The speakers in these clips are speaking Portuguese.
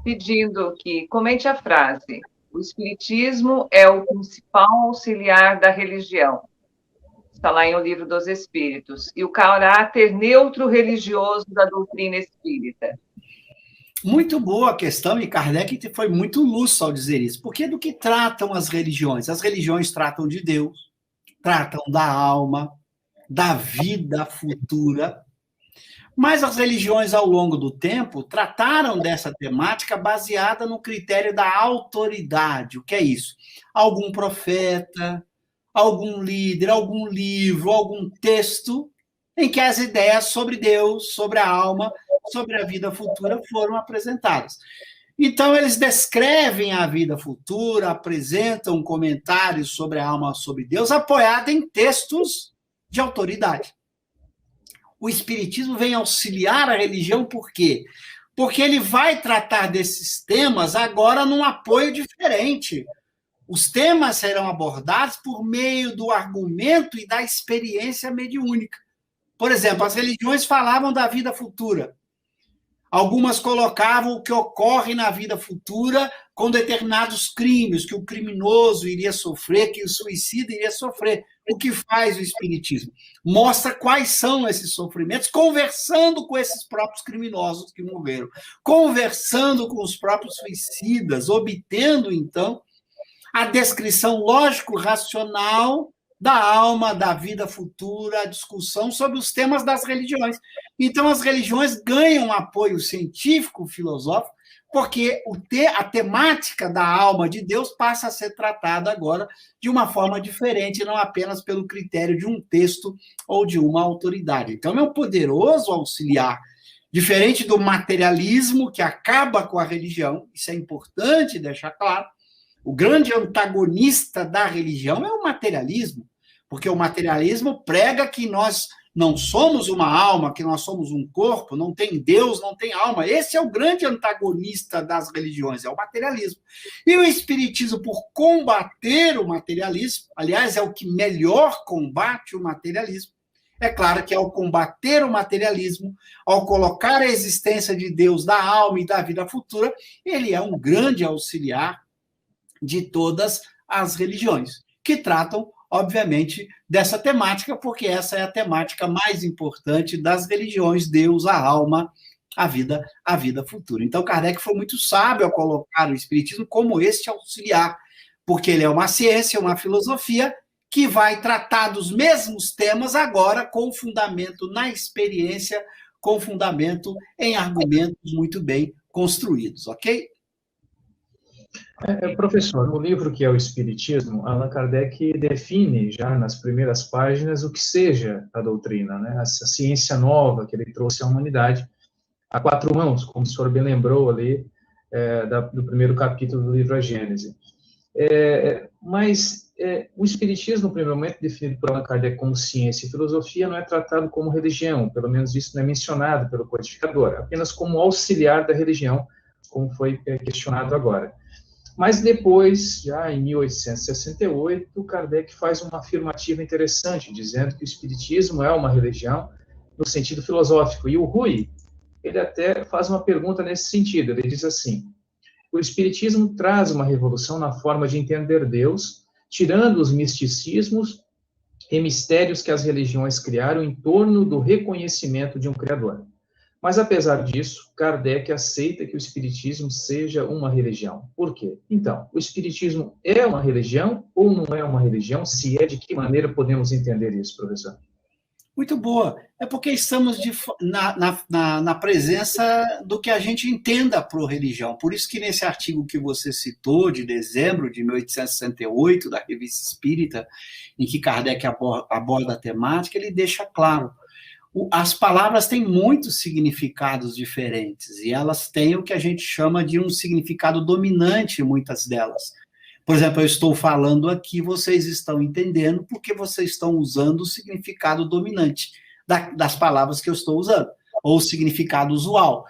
pedindo que comente a frase: o Espiritismo é o principal auxiliar da religião. Está lá em O Livro dos Espíritos. E o caráter neutro religioso da doutrina espírita. Muito boa a questão, e Kardec foi muito lúcido ao dizer isso. Porque do que tratam as religiões? As religiões tratam de Deus, tratam da alma, da vida futura. Mas as religiões, ao longo do tempo, trataram dessa temática baseada no critério da autoridade. O que é isso? Algum profeta, algum líder, algum livro, algum texto em que as ideias sobre Deus, sobre a alma, sobre a vida futura foram apresentadas. Então, eles descrevem a vida futura, apresentam comentários sobre a alma, sobre Deus, apoiado em textos de autoridade. O Espiritismo vem auxiliar a religião por quê? Porque ele vai tratar desses temas agora num apoio diferente. Os temas serão abordados por meio do argumento e da experiência mediúnica. Por exemplo, as religiões falavam da vida futura. Algumas colocavam o que ocorre na vida futura com determinados crimes, que o criminoso iria sofrer, que o suicida iria sofrer. O que faz o Espiritismo? Mostra quais são esses sofrimentos, conversando com esses próprios criminosos que morreram, conversando com os próprios suicidas, obtendo, então, a descrição lógico-racional da alma, da vida futura, a discussão sobre os temas das religiões. Então, as religiões ganham apoio científico, filosófico, porque a temática da alma de Deus passa a ser tratada agora de uma forma diferente, não apenas pelo critério de um texto ou de uma autoridade. Então, é um poderoso auxiliar, diferente do materialismo que acaba com a religião, isso é importante deixar claro. O grande antagonista da religião é o materialismo, porque o materialismo prega que nós não somos uma alma, que nós somos um corpo, não tem Deus, não tem alma. Esse é o grande antagonista das religiões, é o materialismo. E o Espiritismo, por combater o materialismo, aliás, é o que melhor combate o materialismo. É claro que ao combater o materialismo, ao colocar a existência de Deus, da alma e da vida futura, ele é um grande auxiliar de todas as religiões, que tratam, obviamente, dessa temática, porque essa é a temática mais importante das religiões, Deus, a alma, a vida futura. Então, Kardec foi muito sábio ao colocar o Espiritismo como este auxiliar, porque ele é uma ciência, uma filosofia que vai tratar dos mesmos temas agora com fundamento na experiência, com fundamento em argumentos muito bem construídos, ok? Professor, no livro que é o Espiritismo, Allan Kardec define já nas primeiras páginas o que seja a doutrina, né? Essa ciência nova que ele trouxe à humanidade a quatro mãos, como o senhor bem lembrou ali do primeiro capítulo do livro A Gênese. Mas o Espiritismo, no primeiro momento, definido por Allan Kardec como ciência e filosofia, não é tratado como religião, pelo menos isso não é mencionado pelo codificador, apenas como auxiliar da religião, como foi questionado agora. Mas depois, já em 1868, Kardec faz uma afirmativa interessante, dizendo que o Espiritismo é uma religião no sentido filosófico. E o Rui, ele até faz uma pergunta nesse sentido. Ele diz assim: o Espiritismo traz uma revolução na forma de entender Deus, tirando os misticismos e mistérios que as religiões criaram em torno do reconhecimento de um Criador. Mas, apesar disso, Kardec aceita que o Espiritismo seja uma religião. Por quê? Então, o Espiritismo é uma religião ou não é uma religião? Se é, de que maneira podemos entender isso, professor? Muito boa. É porque estamos na presença do que a gente entenda por religião. Por isso que nesse artigo que você citou, de dezembro de 1868, da Revista Espírita, em que Kardec aborda a temática, ele deixa claro: as palavras têm muitos significados diferentes, e elas têm o que a gente chama de um significado dominante, muitas delas. Por exemplo, eu estou falando aqui, vocês estão entendendo porque vocês estão usando o significado dominante das palavras que eu estou usando, ou o significado usual.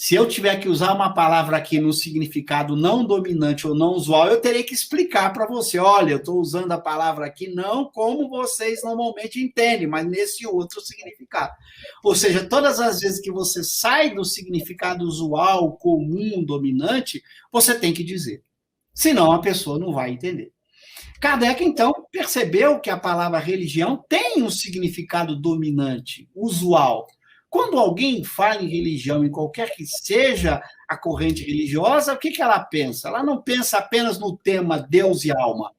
Se eu tiver que usar uma palavra aqui no significado não dominante ou não usual, eu terei que explicar para você, olha, eu estou usando a palavra aqui não como vocês normalmente entendem, mas nesse outro significado. Ou seja, todas as vezes que você sai do significado usual, comum, dominante, você tem que dizer. Senão a pessoa não vai entender. Kardec, então, percebeu que a palavra religião tem um significado dominante, usual. Quando alguém fala em religião, em qualquer que seja a corrente religiosa, o que ela pensa? Ela não pensa apenas no tema Deus e alma.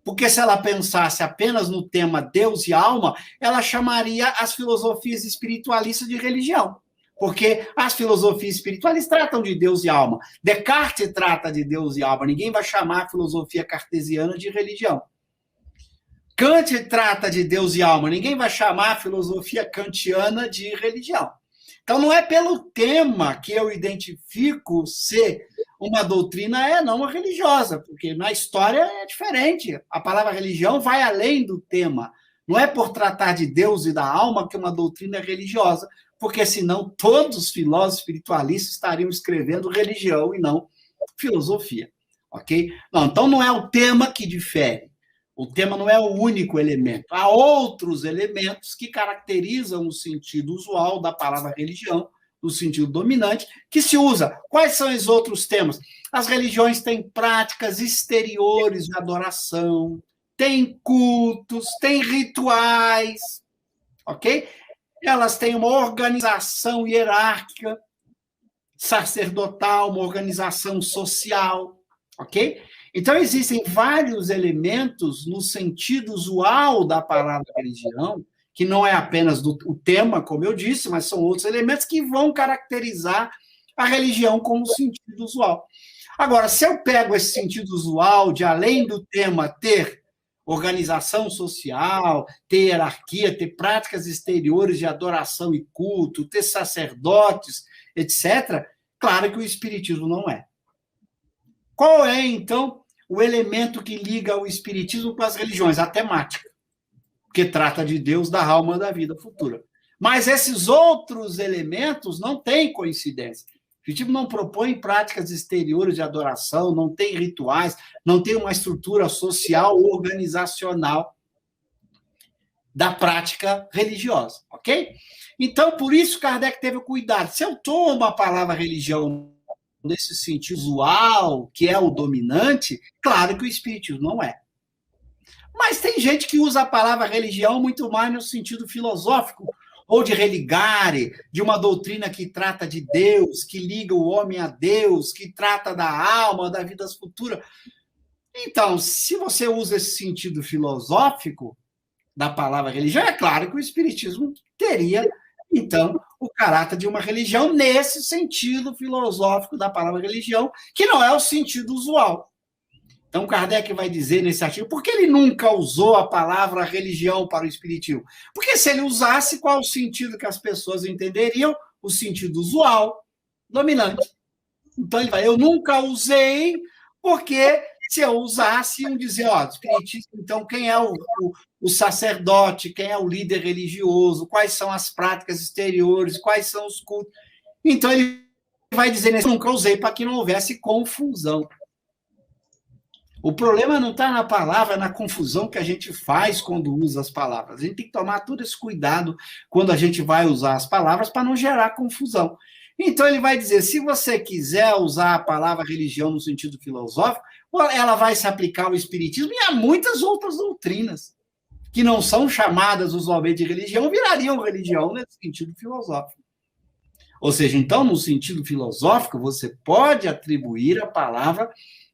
Porque se ela pensasse apenas no tema Deus e alma, ela chamaria as filosofias espiritualistas de religião. Porque as filosofias espiritualistas tratam de Deus e alma. Descartes trata de Deus e alma. Ninguém vai chamar a filosofia cartesiana de religião. Kant trata de Deus e alma. Ninguém vai chamar a filosofia kantiana de religião. Então, não é pelo tema que eu identifico se uma doutrina é não religiosa, porque na história é diferente. A palavra religião vai além do tema. Não é por tratar de Deus e da alma que uma doutrina é religiosa, porque senão todos os filósofos espiritualistas estariam escrevendo religião e não filosofia. Ok? Não, então, não é o tema que difere. O tema não é o único elemento. Há outros elementos que caracterizam o sentido usual da palavra religião, o sentido dominante, que se usa. Quais são os outros temas? As religiões têm práticas exteriores de adoração, têm cultos, têm rituais, ok? Elas têm uma organização hierárquica, sacerdotal, uma organização social, ok? Então, existem vários elementos no sentido usual da palavra religião, que não é apenas o tema, como eu disse, mas são outros elementos que vão caracterizar a religião como sentido usual. Agora, se eu pego esse sentido usual de, além do tema, ter organização social, ter hierarquia, ter práticas exteriores de adoração e culto, ter sacerdotes, etc., claro que o espiritismo não é. Qual é, então, o elemento que liga o espiritismo com as religiões? A temática, que trata de Deus, da alma, da vida futura. Mas esses outros elementos não têm coincidência. O espiritismo não propõe práticas exteriores de adoração, não tem rituais, não tem uma estrutura social ou organizacional da prática religiosa, ok? Então, por isso, Kardec teve o cuidado. Se eu tomo a palavra religião nesse sentido usual, que é o dominante, claro que o espiritismo não é. Mas tem gente que usa a palavra religião muito mais no sentido filosófico, ou de religare, de uma doutrina que trata de Deus, que liga o homem a Deus, que trata da alma, da vida futura. Então, se você usa esse sentido filosófico da palavra religião, é claro que o espiritismo teria, então, o caráter de uma religião nesse sentido filosófico da palavra religião, que não é o sentido usual. Então, Kardec vai dizer nesse artigo, por que ele nunca usou a palavra religião para o espiritismo? Porque se ele usasse, qual o sentido que as pessoas entenderiam? O sentido usual, dominante. Então, ele vai, eu nunca usei, porque se eu usasse, iam dizer, ó, espiritismo, então, quem é o sacerdote, quem é o líder religioso, quais são as práticas exteriores, quais são os cultos. Então, ele vai dizer, eu nunca usei para que não houvesse confusão. O problema não está na palavra, é na confusão que a gente faz quando usa as palavras. A gente tem que tomar todo esse cuidado quando a gente vai usar as palavras para não gerar confusão. Então, ele vai dizer, se você quiser usar a palavra religião no sentido filosófico, ela vai se aplicar ao espiritismo e a muitas outras doutrinas, que não são chamadas usualmente de religião, virariam religião nesse sentido filosófico. Ou seja, então, no sentido filosófico, você pode atribuir a palavra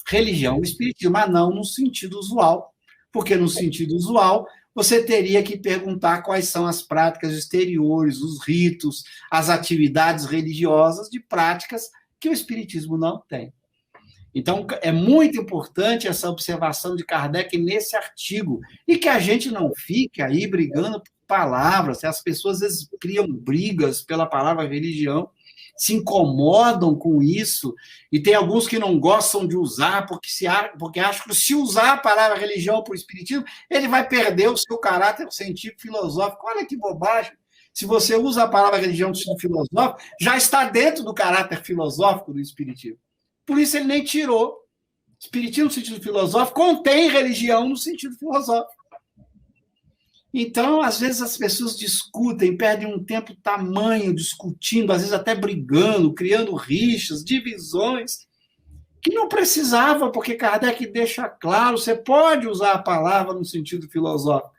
religião ao espiritismo, mas não no sentido usual, porque no sentido usual você teria que perguntar quais são as práticas exteriores, os ritos, as atividades religiosas de práticas que o espiritismo não tem. Então, é muito importante essa observação de Kardec nesse artigo, e que a gente não fique aí brigando por palavras, as pessoas às vezes criam brigas pela palavra religião, se incomodam com isso, e tem alguns que não gostam de usar, porque acham que se usar a palavra religião para o espiritismo, ele vai perder o seu caráter científico filosófico. Olha que bobagem! Se você usa a palavra religião no sentido filosófico, já está dentro do caráter filosófico do Espiritismo. Por isso ele nem tirou. Espiritismo no sentido filosófico contém religião no sentido filosófico. Então, às vezes as pessoas discutem, perdem um tempo tamanho discutindo, às vezes até brigando, criando rixas, divisões, que não precisava, porque Kardec deixa claro, você pode usar a palavra no sentido filosófico.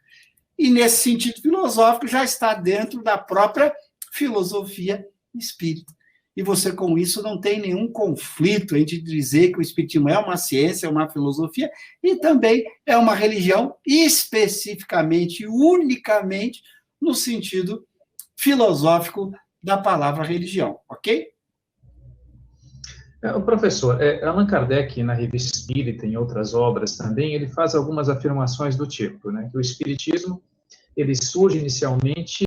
E nesse sentido filosófico já está dentro da própria filosofia espírita. E você, com isso, não tem nenhum conflito entre dizer que o espiritismo é uma ciência, é uma filosofia, e também é uma religião especificamente, unicamente, no sentido filosófico da palavra religião, ok? Professor, Allan Kardec, na Revista Espírita, em outras obras também, ele faz algumas afirmações do tipo, né, que o espiritismo ele surge inicialmente